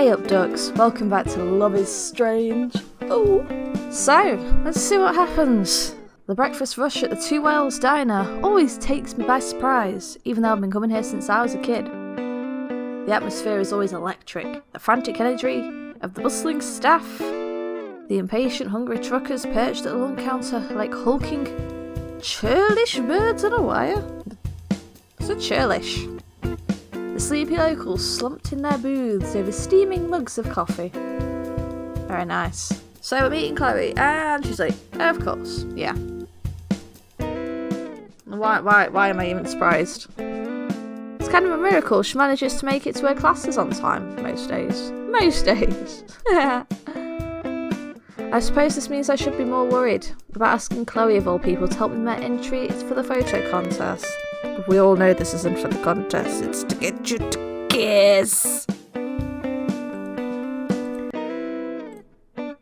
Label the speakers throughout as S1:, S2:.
S1: Hey up ducks, welcome back to Love is Strange. Oh, so let's see what happens. The breakfast rush at the Two Whales Diner always takes me by surprise, even though I've been coming here since I was a kid. The atmosphere is always electric, the frantic energy of the bustling staff, the impatient hungry truckers perched at the lunch counter like hulking churlish birds on a wire. So churlish. The sleepy locals slumped in their booths over steaming mugs of coffee. Very nice. So we're meeting Chloe, and she's like, of course, yeah. Why am I even surprised? It's kind of a miracle she manages to make it to her classes on time, most days. Most days! I suppose this means I should be more worried about asking Chloe of all people to help me met entry for the photo contest. But we all know this isn't for the contest, it's to get you to kiss!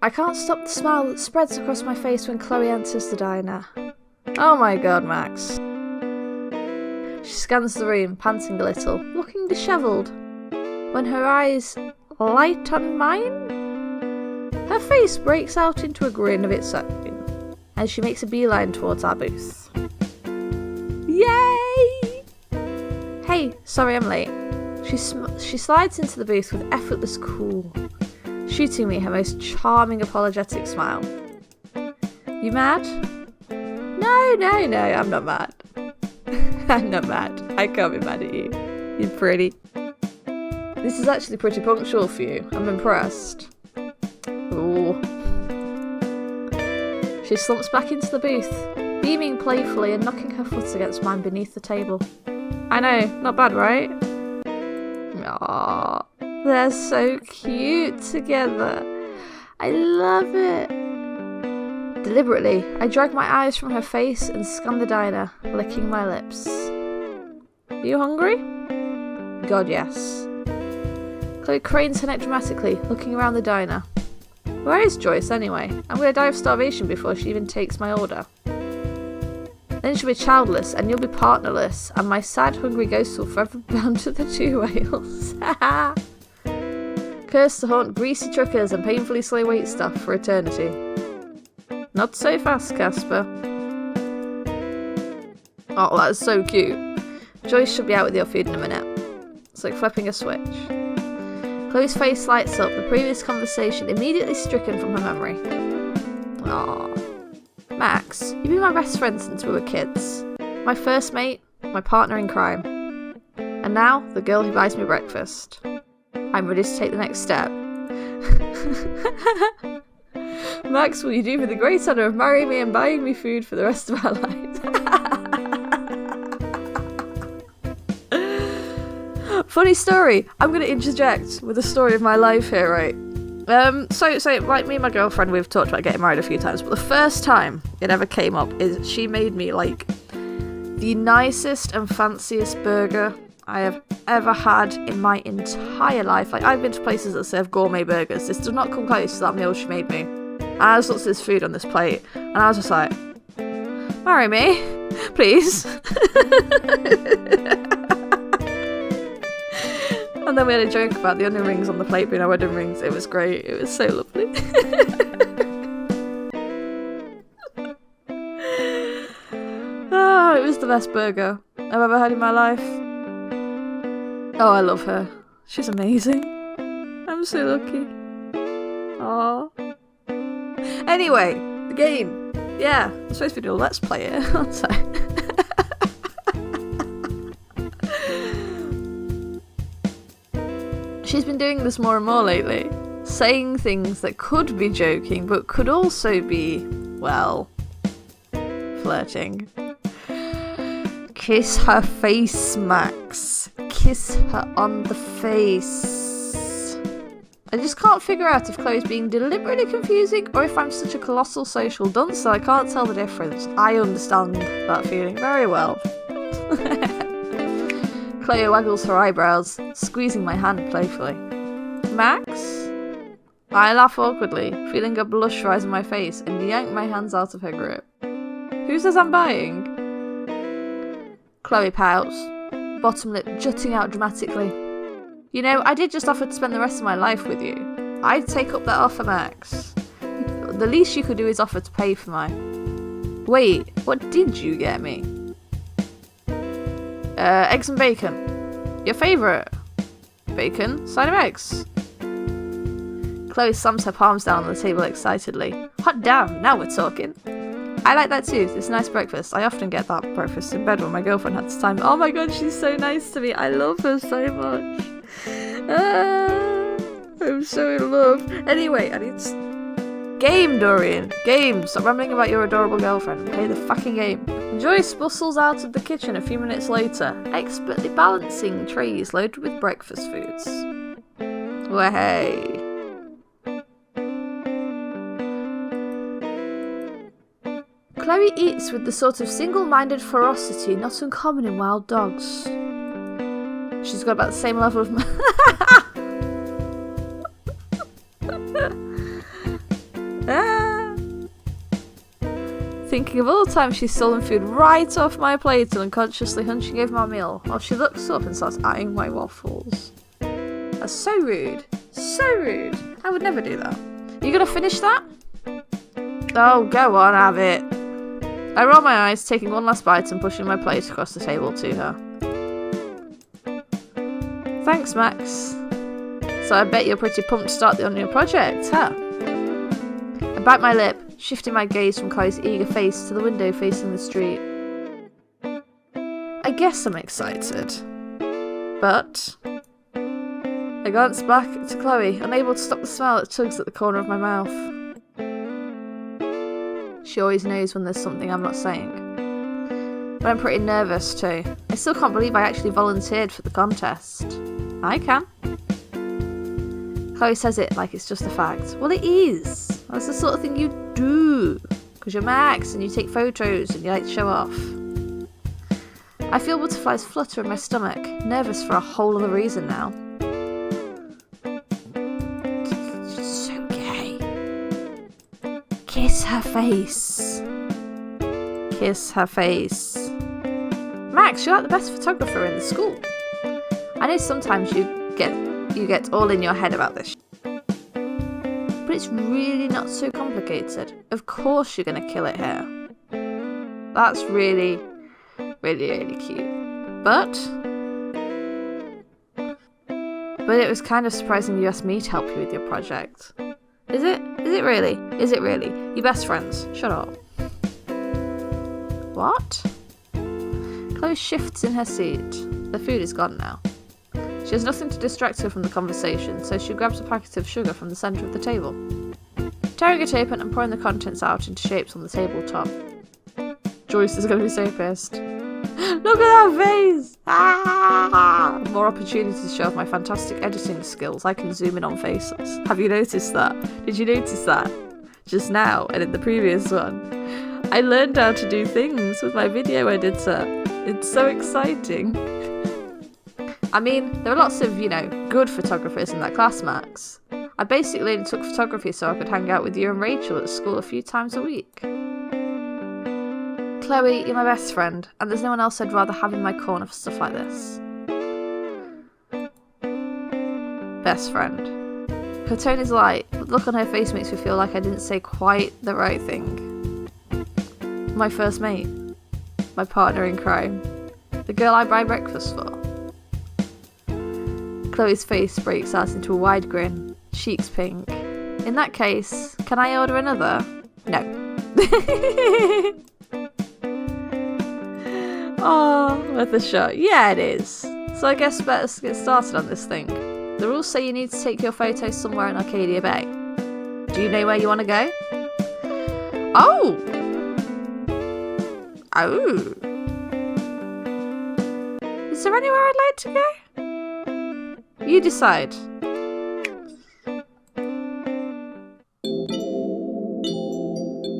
S1: I can't stop the smile that spreads across my face when Chloe enters the diner. Oh my god, Max. She scans the room, panting a little, looking dishevelled. When her eyes light on mine, her face breaks out into a grin of its own, and she makes a beeline towards our booth. Yay! Hey, sorry I'm late. She slides into the booth with effortless cool, shooting me her most charming apologetic smile. You mad? No, I'm not mad. I'm not mad. I can't be mad at you. You're pretty. This is actually pretty punctual for you. I'm impressed. Ooh. She slumps back into the booth, beaming playfully and knocking her foot against mine beneath the table. I know, not bad, right? Aww, they're so cute together. I love it. Deliberately, I drag my eyes from her face and scan the diner, licking my lips. Are you hungry? God, yes. Chloe cranes her neck dramatically, looking around the diner. Where is Joyce, anyway? I'm going to die of starvation before she even takes my order. Then she'll be childless, and you'll be partnerless, and my sad, hungry ghost will forever be bound to the Two Whales. Cursed to haunt greasy truckers and painfully slow wait staff for eternity. Not so fast, Casper. Oh, that's so cute. Joyce should be out with your food in a minute. It's like flipping a switch. Chloe's face lights up, the previous conversation immediately stricken from her memory. Aww. Max, you've been my best friend since we were kids. My first mate, my partner in crime. And now, the girl who buys me breakfast. I'm ready to take the next step. Max, will you do me the great honour of marrying me and buying me food for the rest of our lives? Funny story. I'm going to interject with a story of my life here, right? So like me and my girlfriend, we've talked about getting married a few times, but the first time it ever came up is she made me like the nicest and fanciest burger I have ever had in my entire life. Like, I've been to places that serve gourmet burgers. This does not come close to that meal she made me. And I just looked at this food on this plate, and I was just like, marry me, please. And then we had a joke about the onion rings on the plate being our wedding rings. It was great. It was so lovely. Oh, it was the best burger I've ever had in my life. Oh, I love her. She's amazing. I'm so lucky. Aww. Anyway, the game. Yeah, I'm supposed to be doing a Let's Play it, aren't I? She's been doing this more and more lately, saying things that could be joking, but could also be, well, flirting. Kiss her face, Max. Kiss her on the face. I just can't figure out if Chloe's being deliberately confusing or if I'm such a colossal social dunce that I can't tell the difference. I understand that feeling very well. Chloe waggles her eyebrows, squeezing my hand playfully. Max? I laugh awkwardly, feeling a blush rise on my face, and yank my hands out of her grip. Who says I'm buying? Chloe pouts, bottom lip jutting out dramatically. You know, I did just offer to spend the rest of my life with you. I'd take up that offer, Max. The least you could do is offer to pay for mine. Wait, what did you get me? Eggs and bacon. Your favourite. Bacon, side of eggs. Chloe slams her palms down on the table excitedly. Hot damn, now we're talking. I like that too, it's a nice breakfast. I often get that breakfast in bed when my girlfriend has time. Oh my god, she's so nice to me. I love her so much. I'm so in love. Anyway, I need to... Game, Dorian. Game. Stop rambling about your adorable girlfriend. Play the fucking game. Joyce bustles out of the kitchen a few minutes later, expertly balancing trays loaded with breakfast foods. Well, hey. Chloe eats with the sort of single-minded ferocity not uncommon in wild dogs. She's got about the same level of... Thinking of all the times she's stolen food right off my plate and unconsciously hunching over my meal while she looks up and starts eyeing my waffles. That's so rude. So rude. I would never do that. You gonna finish that? Oh, go on, have it. I roll my eyes, taking one last bite and pushing my plate across the table to her. Thanks, Max. So I bet you're pretty pumped to start on your project, huh? I bite my lip, shifting my gaze from Chloe's eager face to the window facing the street. I guess I'm excited. But... I glance back to Chloe, unable to stop the smile that tugs at the corner of my mouth. She always knows when there's something I'm not saying. But I'm pretty nervous too. I still can't believe I actually volunteered for the contest. I can. Chloe says it like it's just a fact. Well, it is. That's the sort of thing you do. Because you're Max and you take photos and you like to show off. I feel butterflies flutter in my stomach, nervous for a whole other reason now. So gay. Kiss her face. Kiss her face. Max, you're like the best photographer in the school. I know sometimes you get all in your head about this, but it's really not so complicated. Of course you're gonna kill it here. That's really, really, really cute. But it was kind of surprising you asked me to help you with your project. Is it? Is it really? Is it really? You're best friends. Shut up. What? Chloe shifts in her seat. The food is gone now. She has nothing to distract her from the conversation, so she grabs a packet of sugar from the centre of the table. Tearing it open and pouring the contents out into shapes on the tabletop. Joyce is going to be so pissed. Look at that face! Ah! More opportunities to show off my fantastic editing skills. I can zoom in on faces. Have you noticed that? Did you notice that? Just now, and in the previous one. I learned how to do things with my video editor. It's so exciting. I mean, there are lots of, good photographers in that class, Max. I basically only took photography so I could hang out with you and Rachel at school a few times a week. Chloe, you're my best friend, and there's no one else I'd rather have in my corner for stuff like this. Best friend. Her tone is light, but the look on her face makes me feel like I didn't say quite the right thing. My first mate. My partner in crime. The girl I buy breakfast for. Chloe's face breaks out into a wide grin, cheeks pink. In that case, can I order another? No. Oh, worth a shot. Yeah, it is. So I guess let's get started on this thing. The rules say you need to take your photos somewhere in Arcadia Bay. Do you know where you want to go? Oh! Oh! Is there anywhere I'd like to go? You decide.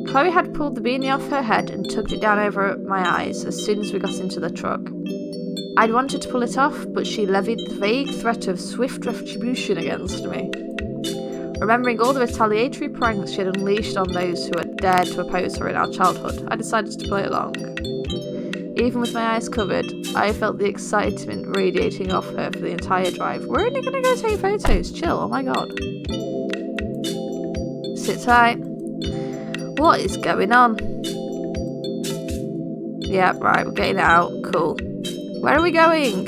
S1: Chloe had pulled the beanie off her head and tugged it down over my eyes as soon as we got into the truck. I'd wanted to pull it off, but she levied the vague threat of swift retribution against me. Remembering all the retaliatory pranks she had unleashed on those who had dared to oppose her in our childhood, I decided to play along. Even with my eyes covered, I felt the excitement radiating off her for the entire drive. We're only gonna go take photos. Chill. Oh my god. Sit tight. What is going on? Yeah, right, we're getting out. Cool. Where are we going?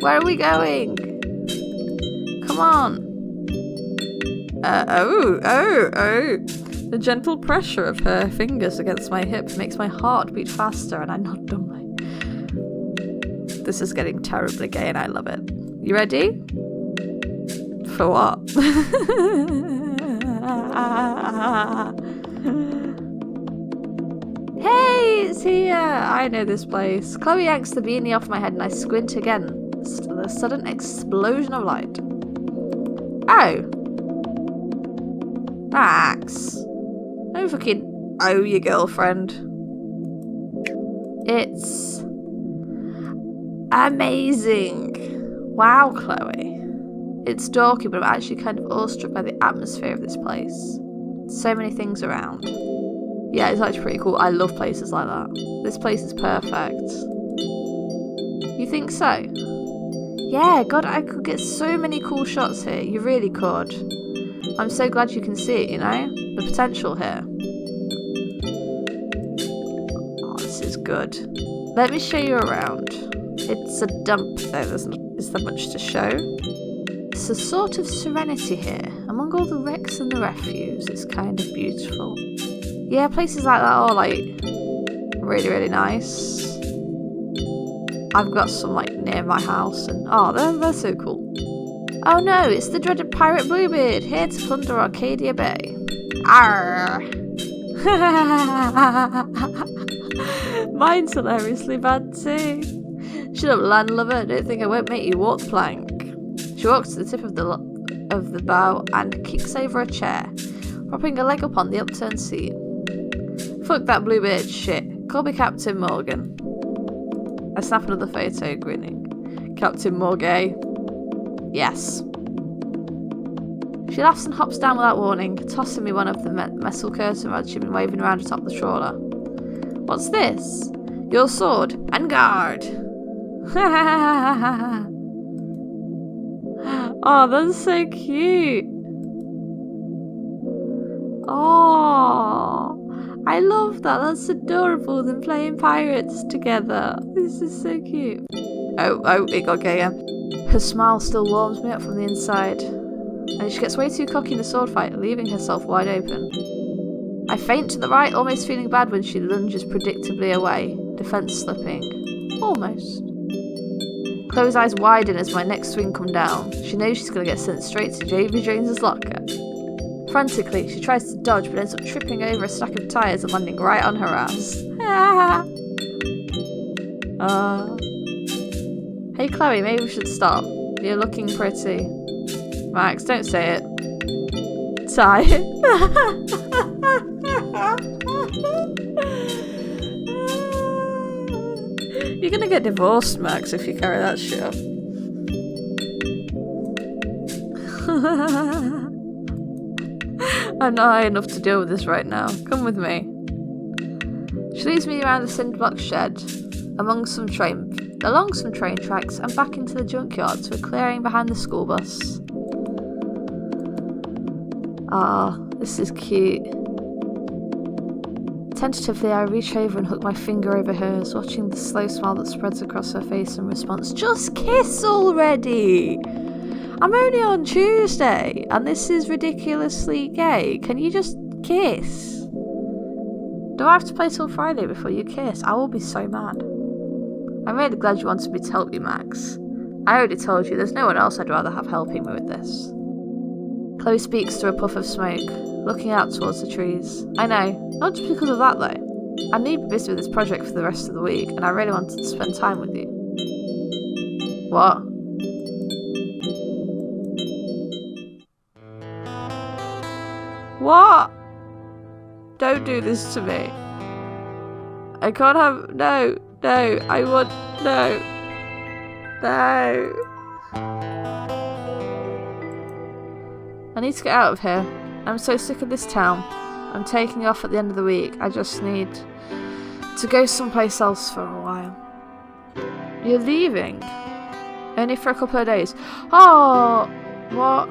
S1: Where are we going? Come on. Oh. The gentle pressure of her fingers against my hip makes my heart beat faster, and I nod dumbly. This is getting terribly gay and I love it. You ready? For what? Hey, it's here! I know this place. Chloe yanks the beanie off my head and I squint again. The sudden explosion of light. Oh! Max! Don't fucking owe your girlfriend. It's amazing. Wow, Chloe. It's dorky, but I'm actually kind of awestruck by the atmosphere of this place. So many things around. Yeah, it's actually pretty cool. I love places like that. This place is perfect. You think so? Yeah, God, I could get so many cool shots here. You really could. I'm so glad you can see it, you know? The potential here. Oh, this is good. Let me show you around. It's a dump, though. Is there much to show? It's a sort of serenity here. Among all the wrecks and the refuse, it's kind of beautiful. Yeah, places like that are, like, really, really nice. I've got some, like, near my house, and oh, they're so cool. Oh no, it's the dreaded pirate Bluebeard, here to plunder Arcadia Bay. Arr! Mine's hilariously bad too. Shut up, landlubber, don't think I won't make you walk the plank. She walks to the tip of the bow and kicks over a chair, propping a leg up on the upturned seat. Fuck that Bluebeard shit. Call me Captain Morgan. I snap another photo, grinning. Captain Morgay. Yes. She laughs and hops down without warning, tossing me one of the metal curtain rods she'd been waving around atop the trawler. What's this? Your sword and guard. Oh, that's so cute. Oh, I love that. That's adorable. Them playing pirates together. This is so cute. Oh, it got gayer. Her smile still warms me up from the inside, and she gets way too cocky in the sword fight, leaving herself wide open. I feint to the right, almost feeling bad when she lunges predictably away, defense slipping. Almost. Chloe's eyes widen as my next swing come down. She knows she's going to get sent straight to J.B. Jones's locker. Frantically, she tries to dodge but ends up tripping over a stack of tyres and landing right on her ass. Hey Chloe, maybe we should stop. You're looking pretty. Max, don't say it. Tired. You're gonna get divorced, Max, if you carry that shit up. I'm not high enough to deal with this right now. Come with me. She leads me around the cinder block shed, along some train tracks, and back into the junkyard to a clearing behind the school bus. Ah, this is cute. Tentatively, I reach over and hook my finger over hers, watching the slow smile that spreads across her face in response. Just kiss already! I'm only on Tuesday, and this is ridiculously gay. Can you just kiss? Do I have to play till Friday before you kiss? I will be so mad. I'm really glad you wanted me to help you, Max. I already told you, there's no one else I'd rather have helping me with this. Chloe speaks through a puff of smoke, looking out towards the trees. I know, not just because of that though. I need to be busy with this project for the rest of the week, and I really wanted to spend time with you. What? What? Don't do this to me. I can't have... No, I want... No. I need to get out of here. I'm so sick of this town. I'm taking off at the end of the week. I just need To go someplace else for a while. You're leaving? Only for a couple of days. Oh, what?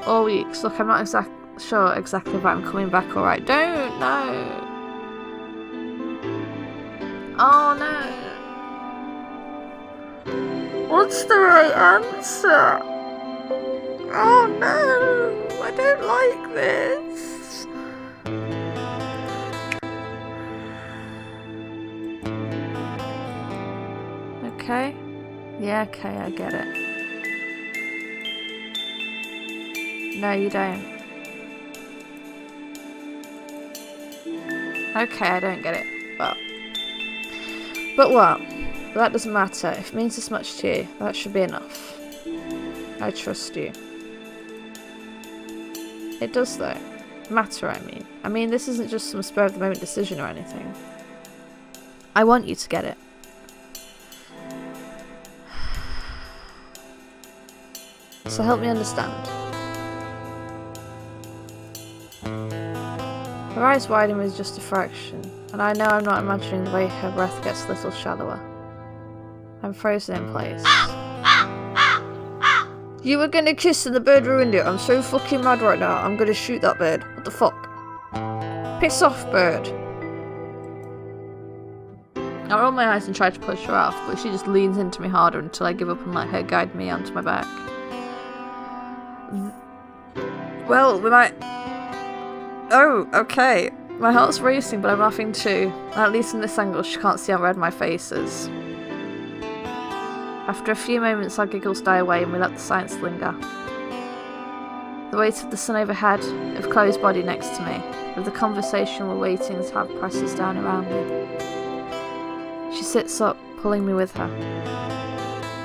S1: All weeks. Look, I'm not sure exactly if I'm coming back alright. Don't, no. Oh no. What's the right answer? Oh no, I don't like this. Okay. Yeah, okay, I get it. No, you don't. Okay, I don't get it. But what? That doesn't matter. If it means this much to you, that should be enough. I trust you. It does though. Matter, I mean. I mean, this isn't just some spur of the moment decision or anything. I want you to get it. So help me understand. Her eyes widen with just a fraction, and I know I'm not imagining the way her breath gets a little shallower. I'm frozen in place. You were gonna kiss and the bird ruined it. I'm so fucking mad right now. I'm gonna shoot that bird. What the fuck? Piss off, bird. I roll my eyes and try to push her off, but she just leans into me harder until I give up and let her guide me onto my back. Well, we might... Oh, okay. My heart's racing, but I'm laughing too. At least from this angle, she can't see how red my face is. After a few moments, our giggles die away and we let the silence linger. The weight of the sun overhead, of Chloe's body next to me, of the conversation we're waiting to have presses down around me. She sits up, pulling me with her.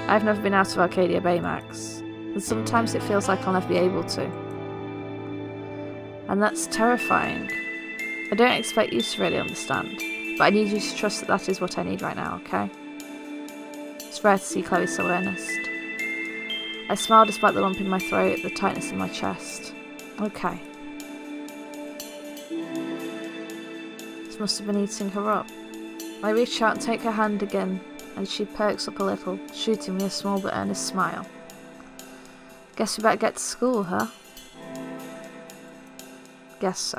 S1: I've never been out of Arcadia Bay, Max, and sometimes it feels like I'll never be able to. And that's terrifying. I don't expect you to really understand, but I need you to trust that that is what I need right now, okay? It's rare to see Chloe so earnest. I smile despite the lump in my throat, the tightness in my chest. Okay. This must have been eating her up. I reach out and take her hand again, and she perks up a little, shooting me a small but earnest smile. Guess we better get to school, huh? Guess so.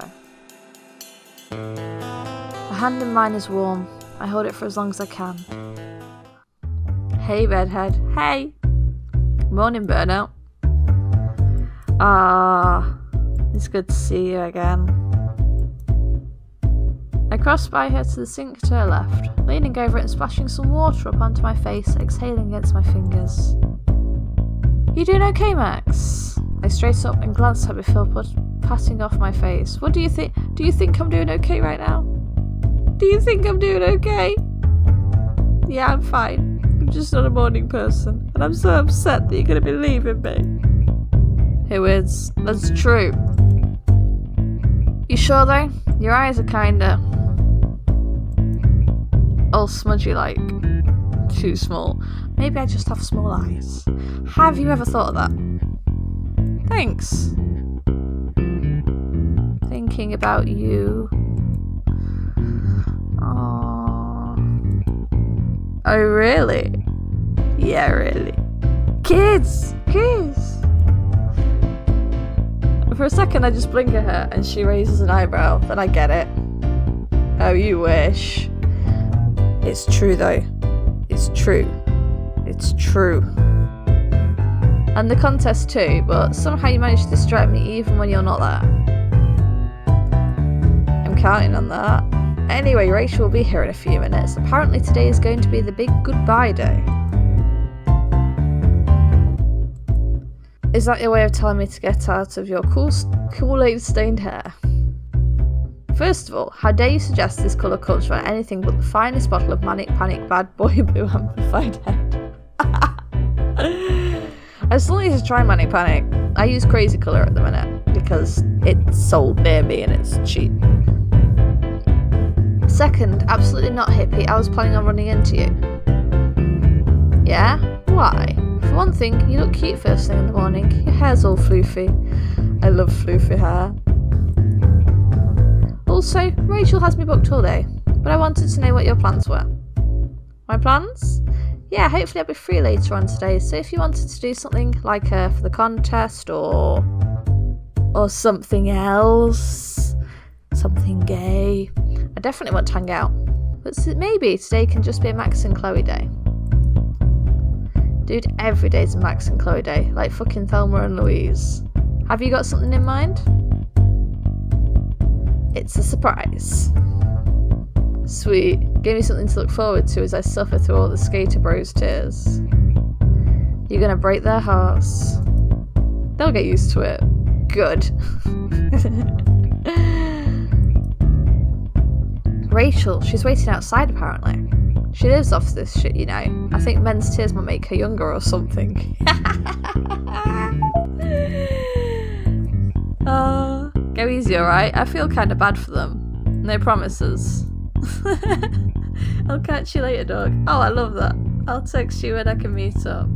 S1: The hand in mine is warm. I hold it for as long as I can. Hey, redhead. Hey! Morning, burnout. It's good to see you again. I cross by her to the sink to her left, leaning over it and splashing some water up onto my face, exhaling against my fingers. You doing okay, Max? I straight up and glance at her before patting off my face. What do you think? Do you think I'm doing okay right now? Do you think I'm doing okay? Yeah, I'm fine. I'm just not a morning person, and I'm so upset that you're going to be leaving me. Who is? That's true. You sure though? Your eyes are kinda... all smudgy like. Too small. Maybe I just have small eyes. Have you ever thought of that? Thanks. Thinking about you. Aww. Oh, really? Yeah, really. Kids! Kids! For a second I just blink at her and she raises an eyebrow, then I get it. Oh, you wish. It's true though. It's true. It's true. And the contest too, but somehow you manage to distract me even when you're not there. I'm counting on that. Anyway, Rachel will be here in a few minutes. Apparently today is going to be the big goodbye day. Is that your way of telling me to get out of your Kool-Aid stained hair? First of all, how dare you suggest this colour comes from anything but the finest bottle of Manic Panic Bad Boy Blue Amplified Head. I still need to try Manic Panic. I use Crazy Colour at the minute because it's sold near me and it's cheap. Second, absolutely not hippie, I was planning on running into you. Yeah? Why? For one thing, you look cute first thing in the morning. Your hair's all floofy. I love floofy hair. Also, Rachel has me booked all day. but I wanted to know what your plans were. My plans? Yeah, hopefully I'll be free later on today, so if you wanted to do something like for the contest or something else, something gay, I definitely want to hang out. But maybe today can just be a Max and Chloe day. Dude, every day's a Max and Chloe day, like fucking Thelma and Louise. Have you got something in mind? It's a surprise. Sweet. Give me something to look forward to as I suffer through all the skater bros' tears. You're gonna break their hearts. They'll get used to it. Good. Rachel, she's waiting outside apparently. She lives off this shit, you know. I think men's tears might make her younger or something. Go easy, alright? I feel kind of bad for them. No promises. I'll catch you later, dog. Oh, I love that. I'll text you when I can meet up.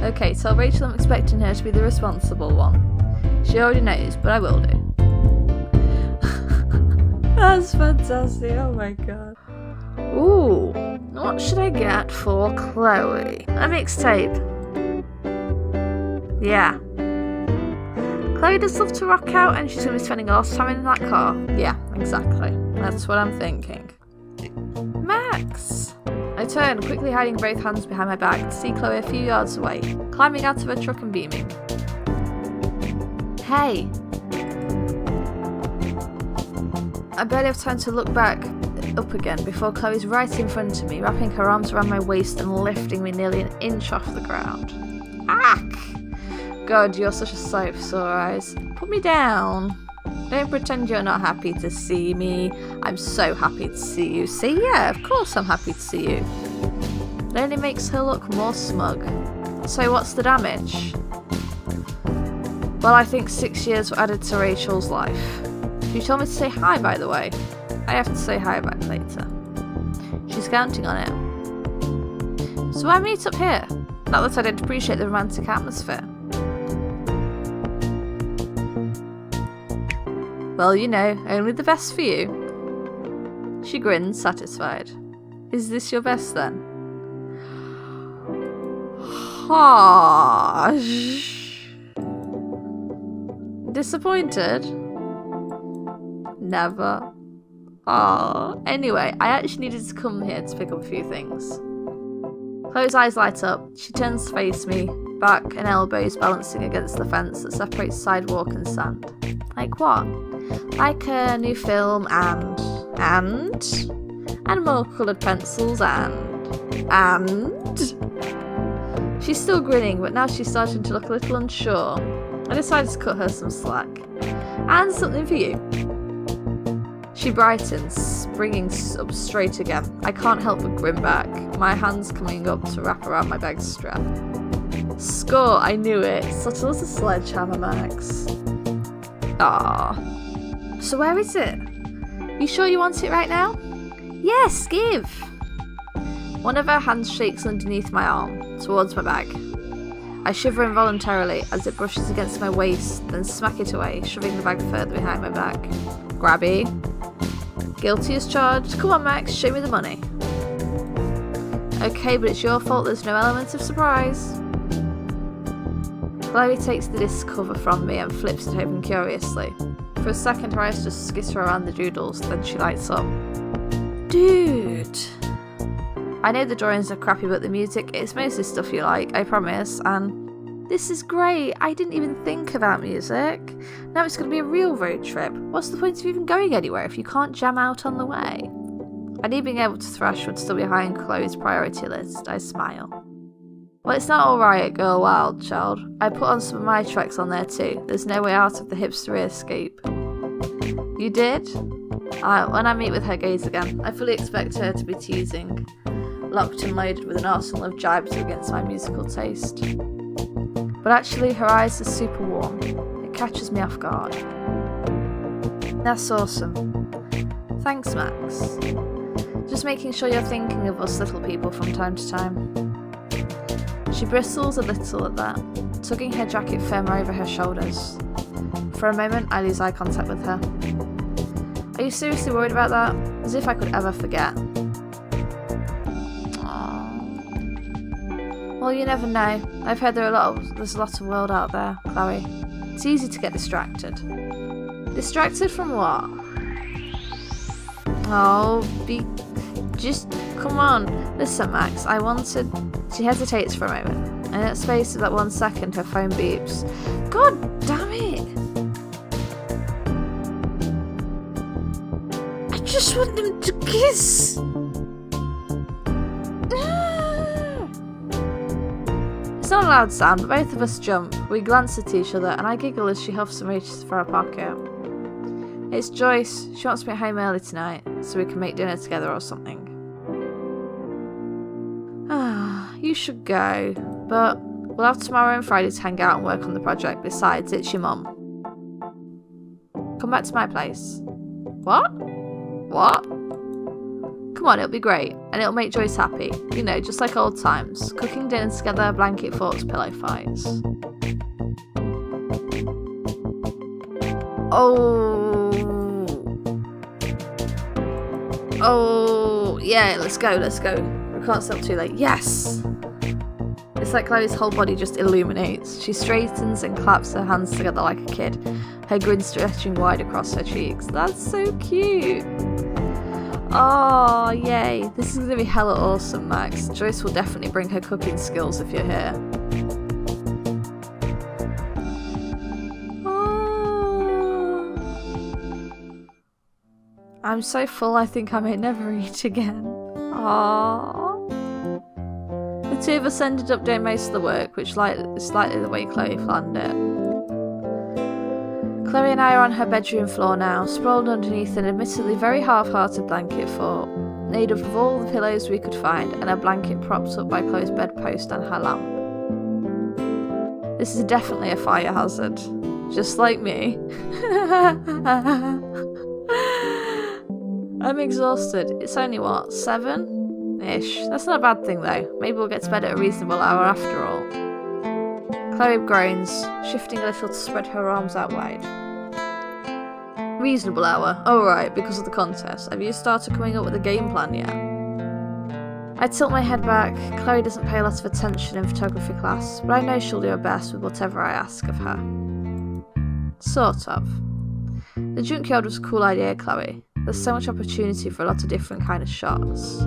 S1: Okay, tell Rachel I'm expecting her to be the responsible one. She already knows, but I will do. That's fantastic, oh my god. Ooh, what should I get for Chloe? A mixtape. Yeah. Chloe does love to rock out and she's going to be spending all the time in that car. Yeah, exactly. That's what I'm thinking. Max! I turn, quickly hiding both hands behind my back to see Chloe a few yards away, climbing out of her truck and beaming. Hey! I barely have time to look back up again before Chloe's right in front of me, wrapping her arms around my waist and lifting me nearly an inch off the ground. Ack! God, you're such a sight for sore eyes. Put me down. Don't pretend you're not happy to see me. I'm so happy to see you. See, yeah, of course I'm happy to see you. It only makes her look more smug. So what's the damage? Well, I think 6 years were added to Rachel's life. She told me to say hi, by the way. I have to say hi back later. She's counting on it. So why meet up here? Not that I don't appreciate the romantic atmosphere. Well, you know, only the best for you. She grins, satisfied. Is this your best then? Harsh. Disappointed? Never. Oh. Anyway, I actually needed to come here to pick up a few things. Chloe's eyes light up. She turns to face me, back and elbows balancing against the fence that separates sidewalk and sand. Like what? Like a new film and more coloured pencils and... She's still grinning, but now she's starting to look a little unsure. I decided to cut her some slack. And something for you. She brightens, springing up straight again. I can't help but grin back, my hands coming up to wrap around my bag strap. Score, I knew it. Subtle as a sledgehammer, Max. Ah. So where is it? You sure you want it right now? Yes, give! One of her hands shakes underneath my arm, towards my bag. I shiver involuntarily as it brushes against my waist, then smack it away, shoving the bag further behind my back. Grabby. Guilty as charged. Come on, Max, show me the money. Okay, but it's your fault there's no element of surprise. Chloe takes the disc cover from me and flips it open curiously. For a second, her eyes just skitter around the doodles, then she lights up. Dude! I know the drawings are crappy, but the music, it's mostly stuff you like, I promise, and this is great. I didn't even think about music. Now it's going to be a real road trip. What's the point of even going anywhere if you can't jam out on the way? I knew being able to thrash would still be high on Chloe's priority list. I smile. Well, it's not alright, Girl Wild, child. I put on some of my tracks on there too. There's no way out of the hipster escape. You did? When I meet with her gaze again, I fully expect her to be teasing, locked and loaded with an arsenal of jibes against my musical taste. But actually, her eyes are super warm. It catches me off guard. That's awesome. Thanks, Max. Just making sure you're thinking of us little people from time to time. She bristles a little at that, tugging her jacket firmer over her shoulders. For a moment, I lose eye contact with her. Are you seriously worried about that? As if I could ever forget. Well, you never know. I've heard there's a lot of world out there, Chloe. It's easy to get distracted. Distracted from what? Oh, just come on. Listen, Max, I wanted... She hesitates for a moment, and in the space of that 1 second, her phone beeps. God damn it! I just want them to kiss! It's not a loud sound, but both of us jump. We glance at each other, and I giggle as she huffs and reaches for her pocket. It's Joyce. She wants me at home early tonight, so we can make dinner together or something. You should go, but we'll have tomorrow and Friday to hang out and work on the project. Besides, it's your mum. Come back to my place. What? What? Come on, it'll be great, and it'll make Joyce happy. You know, just like old times. Cooking dinner together, blanket forts, pillow fights. Oh, yeah, let's go. We can't stop too late. Yes! It's like Chloe's whole body just illuminates. She straightens and claps her hands together like a kid, her grin stretching wide across her cheeks. That's so cute! Oh, yay. This is going to be hella awesome, Max. Joyce will definitely bring her cooking skills if you're here. Oh. I'm so full I think I may never eat again. Aww. The two of us ended up doing most of the work, which is slightly the way Chloe planned it. Chloe and I are on her bedroom floor now, sprawled underneath an admittedly very half-hearted blanket fort, made up of all the pillows we could find, and a blanket propped up by Chloe's bedpost and her lamp. This is definitely a fire hazard, just like me. I'm exhausted. It's only what, 7-ish? That's not a bad thing though. Maybe we'll get to bed at a reasonable hour after all. Chloe groans, shifting a little to spread her arms out wide. Reasonable hour? Oh right, because of the contest. Have you started coming up with a game plan yet? I tilt my head back. Chloe doesn't pay a lot of attention in photography class, but I know she'll do her best with whatever I ask of her. Sort of. The junkyard was a cool idea, Chloe. There's so much opportunity for a lot of different kind of shots.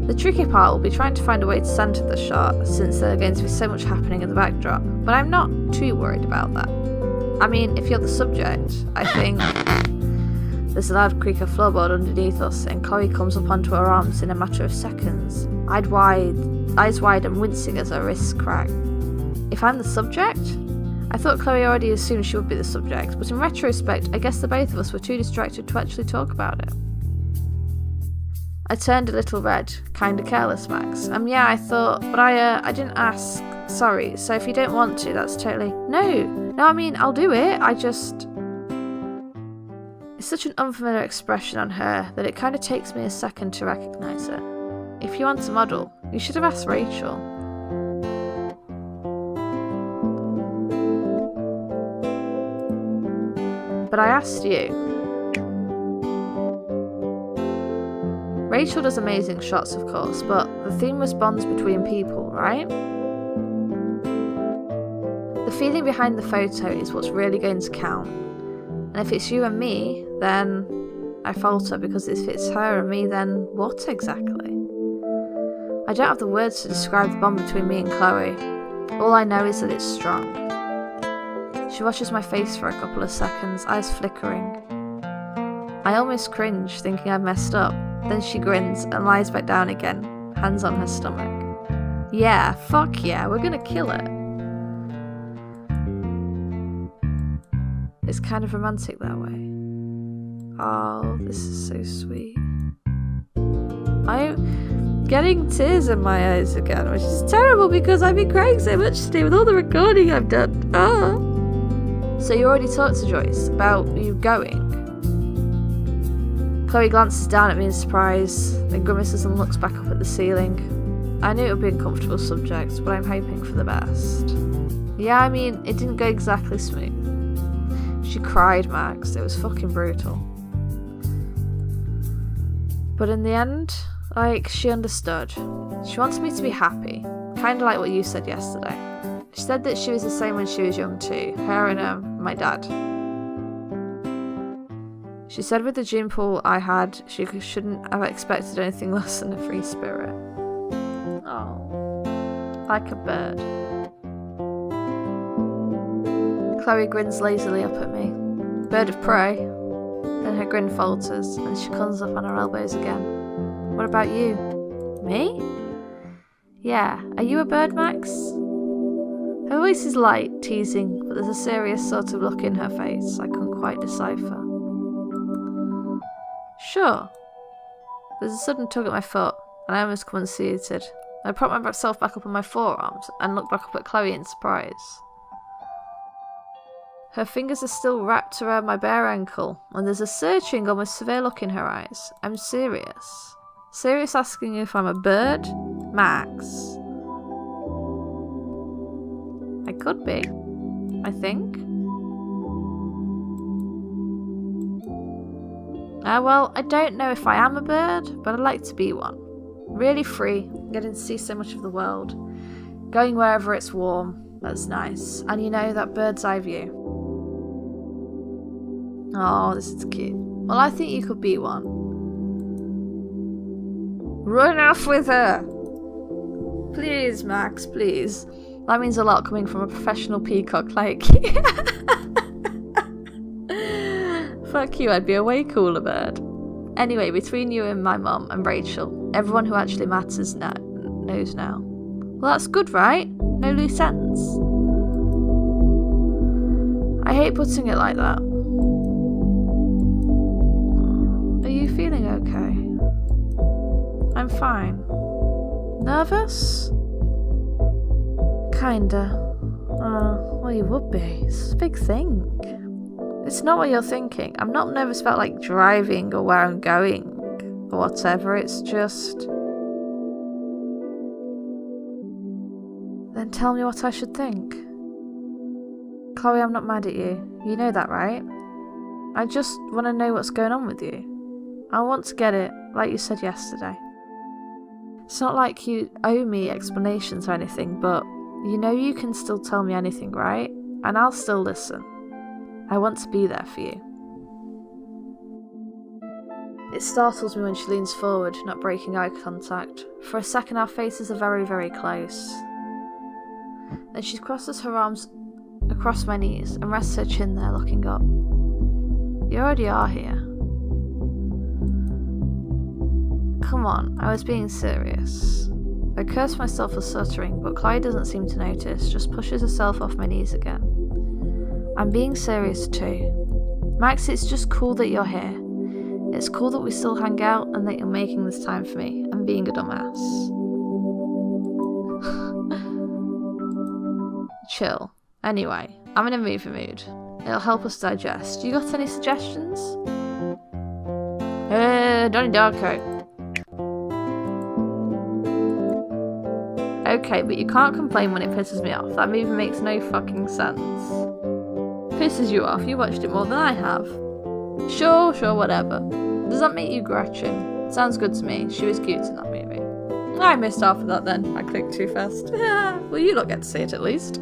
S1: The tricky part will be trying to find a way to centre the shot, since there's going to be so much happening in the backdrop, but I'm not too worried about that. I mean, if you're the subject, I think... There's a loud creak of floorboard underneath us, and Chloe comes up onto her arms in a matter of seconds, eyes wide and wincing as her wrists crack. If I'm the subject? I thought Chloe already assumed she would be the subject, but in retrospect, I guess the both of us were too distracted to actually talk about it. I turned a little red, kinda careless, Max. Yeah, I thought, but I didn't ask. Sorry, so if you don't want to, that's totally... No, I mean, I'll do it, It's such an unfamiliar expression on her that it kinda takes me a second to recognise it. If you want to model, you should have asked Rachel. But I asked you. Rachel does amazing shots, of course, but the theme was bonds between people, right? The feeling behind the photo is what's really going to count. And if it's you and me, then I falter, because if it's her and me, then what exactly? I don't have the words to describe the bond between me and Chloe. All I know is that it's strong. She watches my face for a couple of seconds, eyes flickering. I almost cringe, thinking I've messed up. Then she grins and lies back down again, hands on her stomach. Yeah, fuck yeah, we're gonna kill it. It's kind of romantic that way. Oh, this is so sweet. I'm getting tears in my eyes again, which is terrible because I've been crying so much today with all the recording I've done. Ah. So you already talked to Joyce about you going? Chloe glances down at me in surprise, then grimaces and looks back up at the ceiling. I knew it would be a comfortable subject, but I'm hoping for the best. Yeah, I mean, it didn't go exactly smooth. She cried, Max. It was fucking brutal. But in the end, like, she understood. She wants me to be happy. Kinda like what you said yesterday. She said that she was the same when she was young too. Her and my dad. She said with the gene pool I had, she shouldn't have expected anything less than a free spirit. Oh, like a bird. Chloe grins lazily up at me. Bird of prey. Then her grin falters, and she comes up on her elbows again. What about you? Me? Yeah, are you a bird, Max? Her voice is light, teasing, but there's a serious sort of look in her face I couldn't quite decipher. Sure. There's a sudden tug at my foot, and I almost come unseated. I prop myself back up on my forearms and look back up at Chloe in surprise. Her fingers are still wrapped around my bare ankle, and there's a searching, almost severe look in her eyes. I'm serious. Serious asking if I'm a bird? Max. I could be. I think. Well, I don't know if I am a bird, but I'd like to be one. Really free, getting to see so much of the world. Going wherever it's warm, that's nice. And you know, that bird's eye view. Oh, this is cute. Well, I think you could be one. Run off with her! Please, Max, please. That means a lot coming from a professional peacock like you. Fuck you, I'd be a way cooler bird. Anyway, between you and my mum and Rachel, everyone who actually matters knows now. Well, that's good, right? No loose ends. I hate putting it like that. Are you feeling okay? I'm fine. Nervous? Kinda. Well, you would be. It's a big thing. It's not what you're thinking. I'm not nervous about, like, driving or where I'm going or whatever. It's just... Then tell me what I should think. Chloe, I'm not mad at you. You know that, right? I just want to know what's going on with you. I want to get it, like you said yesterday. It's not like you owe me explanations or anything, but you know you can still tell me anything, right? And I'll still listen. I want to be there for you. It startles me when she leans forward, not breaking eye contact. For a second our faces are very, very close. Then she crosses her arms across my knees and rests her chin there, looking up. You already are here. Come on, I was being serious. I curse myself for stuttering, but Chloe doesn't seem to notice, just pushes herself off my knees again. I'm being serious too. Max, it's just cool that you're here. It's cool that we still hang out and that you're making this time for me and being a dumbass. Chill. Anyway, I'm in a movie mood. It'll help us digest. You got any suggestions? Donnie Darko. Okay, but you can't complain when it pisses me off. That movie makes no fucking sense. Pisses you off? You watched it more than I have. Sure, whatever. Does that make you Gretchen? Sounds good to me. She was cute in that movie. I missed half of that then. I clicked too fast. Well, you lot get to see it at least.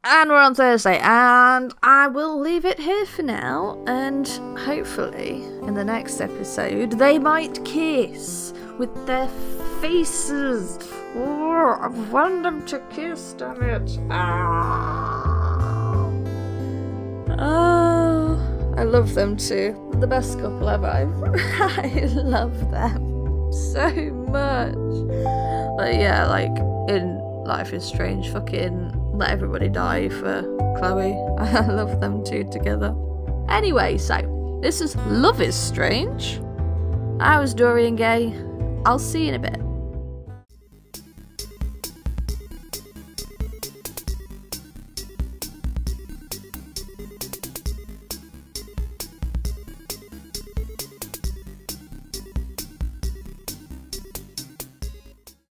S1: And we're on Thursday, and I will leave it here for now, and hopefully in the next episode they might kiss with their faces. Oh, I want them to kiss, damn it. Oh, I love them too. The best couple ever. I love them so much. But yeah, like in Life is Strange, fucking let everybody die for Chloe. I love them two together. Anyway, so this is Love is Strange. I was Dorian Gay. I'll see you in a bit.